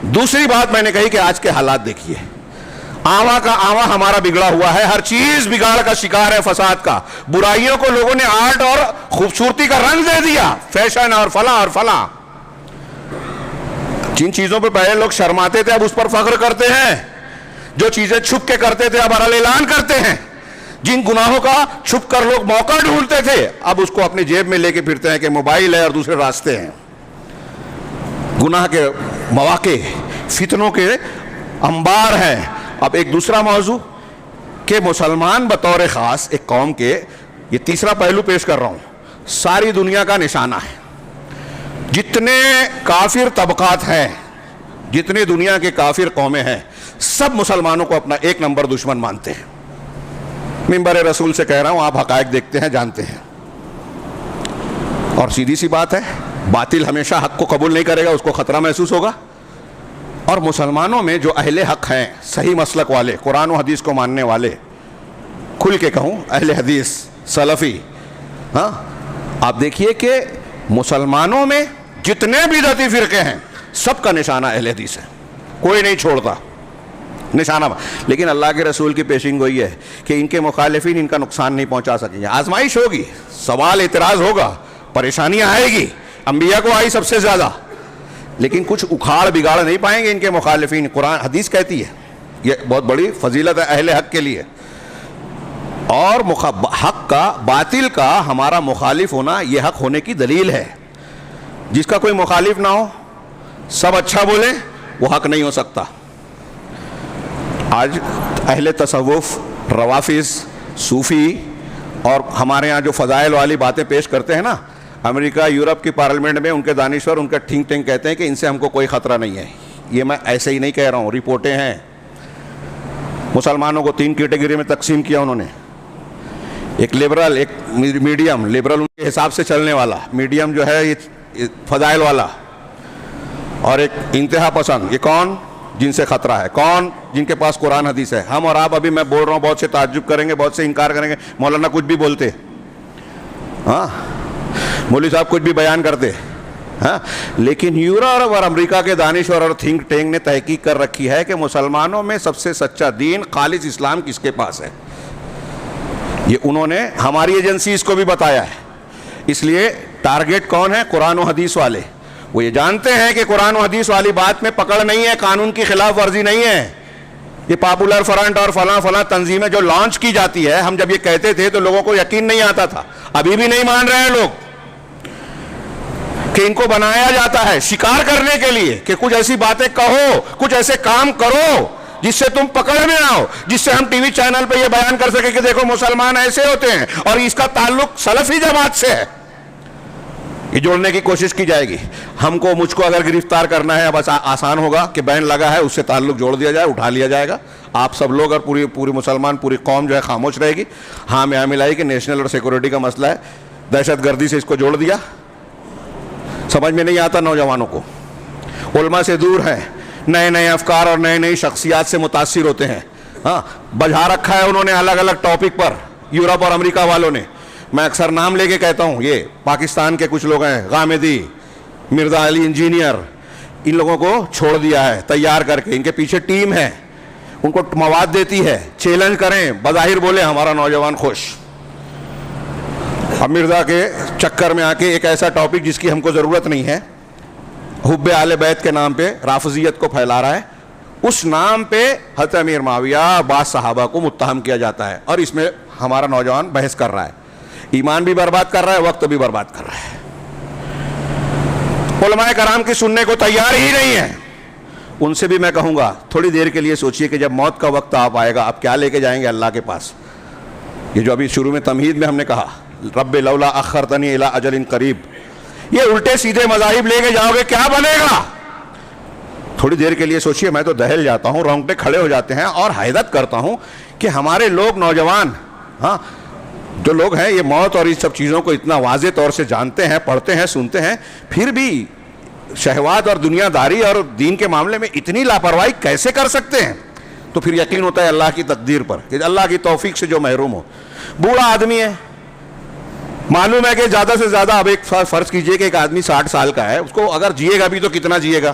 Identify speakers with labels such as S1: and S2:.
S1: دوسری بات میں نے کہی کہ آج کے حالات دیکھیے، آواں کا آواں ہمارا بگڑا ہوا ہے، ہر چیز بگاڑ کا شکار ہے، فساد کا، برائیوں کو لوگوں نے آرٹ اور خوبصورتی کا رنگ دے دیا، فیشن اور فلاں اور فلاں۔ جن چیزوں پہ پہلے لوگ شرماتے تھے اب اس پر فخر کرتے ہیں، جو چیزیں چھپ کے کرتے تھے اب اعلان کرتے ہیں، جن گناہوں کا چھپ کر لوگ موقع ڈھونڈتے تھے اب اس کو اپنی جیب میں لے کے پھرتے ہیں کہ موبائل ہے اور دوسرے راستے ہیں۔ گناہ کے مواقع، فتنوں کے انبار ہیں۔ اب ایک دوسرا موضوع کہ مسلمان بطور خاص ایک قوم کے، یہ تیسرا پہلو پیش کر رہا ہوں، ساری دنیا کا نشانہ ہے۔ جتنے کافر طبقات ہیں، جتنے دنیا کے کافر قومیں ہیں، سب مسلمانوں کو اپنا ایک نمبر دشمن مانتے ہیں۔ منبر رسول سے کہہ رہا ہوں، آپ حقائق دیکھتے ہیں، جانتے ہیں، اور سیدھی سی بات ہے، باطل ہمیشہ حق کو قبول نہیں کرے گا، اس کو خطرہ محسوس ہوگا۔ اور مسلمانوں میں جو اہل حق ہیں، صحیح مسلک والے، قرآن و حدیث کو ماننے والے، کھل کے کہوں اہل حدیث سلفی، ہاں، آپ دیکھیے کہ مسلمانوں میں جتنے بدعتی فرقے ہیں سب کا نشانہ اہل حدیث ہے، کوئی نہیں چھوڑتا نشانہ۔ لیکن اللہ کے رسول کی پیشین گوئی ہے کہ ان کے مخالفین ان کا نقصان نہیں پہنچا سکیں گے۔ آزمائش ہوگی، سوال اعتراض ہوگا، پریشانیاں آئے گی، انبیاء کو آئی سب سے زیادہ، لیکن کچھ اکھاڑ بگاڑ نہیں پائیں گے ان کے مخالفین۔ قرآن حدیث کہتی ہے، یہ بہت بڑی فضیلت ہے اہل حق کے لیے۔ اور حق کا، باطل کا ہمارا مخالف ہونا یہ حق ہونے کی دلیل ہے۔ جس کا کوئی مخالف نہ ہو، سب اچھا بولیں، وہ حق نہیں ہو سکتا۔ آج اہل تصوف، روافظ، صوفی اور ہمارے ہاں جو فضائل والی باتیں پیش کرتے ہیں نا، امریکہ یورپ کی پارلیمنٹ میں ان کے دانشور، ان کا تھنک ٹینک کہتے ہیں کہ ان سے ہم کو کوئی خطرہ نہیں ہے۔ یہ میں ایسے ہی نہیں کہہ رہا ہوں، رپورٹیں ہیں۔ مسلمانوں کو 3 کیٹیگری میں تقسیم کیا انہوں نے، ایک لبرل، ایک میڈیم، لبرل ان کے حساب سے چلنے والا، میڈیم جو ہے یہ فضائل والا، اور ایک انتہا پسند۔ یہ کون؟ جن سے خطرہ ہے، کون؟ جن کے پاس قرآن حدیث ہے۔ ہم اور آپ ابھی میں بول رہا ہوں، بہت سے تعجب کریں گے، بہت سے انکار کریں گے، مولانا کچھ بھی بولتے، ہاں، مولوی صاحب کچھ بھی بیان کرتے، ہاں، لیکن یورپ اور امریکہ کے دانشور اور تھنک ٹینک نے تحقیق کر رکھی ہے کہ مسلمانوں میں سب سے سچا دین، خالص اسلام کس کے پاس ہے۔ یہ انہوں نے ہماری ایجنسیز کو بھی بتایا ہے۔ اس لیے ٹارگیٹ کون ہے؟ قرآن و حدیث والے۔ وہ یہ جانتے ہیں کہ قرآن و حدیث والی بات میں پکڑ نہیں ہے، قانون کی خلاف ورزی نہیں ہے۔ یہ پاپولر فرنٹ اور فلاں فلاں تنظیمیں جو لانچ کی جاتی ہے، ہم جب یہ کہتے تھے تو لوگوں کو یقین نہیں آتا تھا، ابھی بھی نہیں مان رہے ہیں لوگ کہ ان کو بنایا جاتا ہے شکار کرنے کے لیے، کہ کچھ ایسی باتیں کہو، کچھ ایسے کام کرو جس سے تم پکڑ میں آؤ، جس سے ہم ٹی وی چینل پہ یہ بیان کر سکے کہ دیکھو مسلمان ایسے ہوتے ہیں اور اس کا تعلق سلفی جماعت سے ہے۔ یہ جوڑنے کی کوشش کی جائے گی۔ ہم کو، مجھ کو اگر گرفتار کرنا ہے، بس آسان ہوگا کہ بین لگا ہے، اس سے تعلق جوڑ دیا جائے، اٹھا لیا جائے گا۔ آپ سب لوگ اور پوری مسلمان، پوری قوم جو ہے خاموش رہے گی۔ ہاں میں ملائی کہ نیشنل اور سیکورٹی کا مسئلہ ہے، دہشت گردی سے اس کو جوڑ دیا، سمجھ میں نہیں آتا نوجوانوں کو، علماء سے دور ہیں، نئے نئے افکار اور نئے نئی شخصیات سے متاثر ہوتے ہیں۔ ہاں، بجھا رکھا ہے انہوں نے الگ الگ ٹاپک پر، یورپ اور امریکہ والوں نے۔ میں اکثر نام لے کے کہتا ہوں، یہ پاکستان کے کچھ لوگ ہیں، غامدی، مرزا علی انجینئر، ان لوگوں کو چھوڑ دیا ہے تیار کر کے، ان کے پیچھے ٹیم ہے، ان کو مواد دیتی ہے، چیلنج کریں، بظاہر بولے ہمارا نوجوان خوش۔ اب مرزا کے چکر میں آ کے ایک ایسا ٹاپک جس کی ہم کو ضرورت نہیں ہے، حب اہل بیت کے نام پہ رافضیت کو پھیلا رہا ہے، اس نام پہ حضرت امیر معاویہ، بعض صحابہ کو متہم کیا جاتا ہے، اور اس میں ہمارا نوجوان بحث کر رہا ہے، ایمان بھی برباد کر رہا ہے، وقت بھی برباد کر رہا ہے۔ علماء کرام کی سننے کو تیار ہی نہیں ہے۔ ان سے بھی میں کہوں گا، تھوڑی دیر کے لیے سوچئے کہ جب موت کا وقت آپ آئے گا، آپ کیا لے کے جائیں گے اللہ کے پاس۔ یہ جو ابھی شروع میں تمہید میں ہم نے کہا، رب لولا اخرتنی الی اجل قریب، یہ الٹے سیدھے مذاہب لے کے جاؤ گے، کیا بنے گا؟ تھوڑی دیر کے لیے سوچئے، میں تو دہل جاتا ہوں، رونگٹے کھڑے ہو جاتے ہیں، اور حیرت کرتا ہوں کہ ہمارے لوگ، نوجوان، ہاں، جو لوگ ہیں، یہ موت اور ان سب چیزوں کو اتنا واضح طور سے جانتے ہیں، پڑھتے ہیں، سنتے ہیں، پھر بھی شہوات اور دنیا داری اور دین کے معاملے میں اتنی لاپرواہی کیسے کر سکتے ہیں؟ تو پھر یقین ہوتا ہے اللہ کی تقدیر پر، کہ اللہ کی توفیق سے جو محروم ہو۔ بوڑھا آدمی ہے، معلوم ہے کہ زیادہ سے زیادہ، اب ایک فرض کیجئے کہ ایک آدمی 60 سال کا ہے، اس کو اگر جیے گا بھی تو کتنا جیے گا؟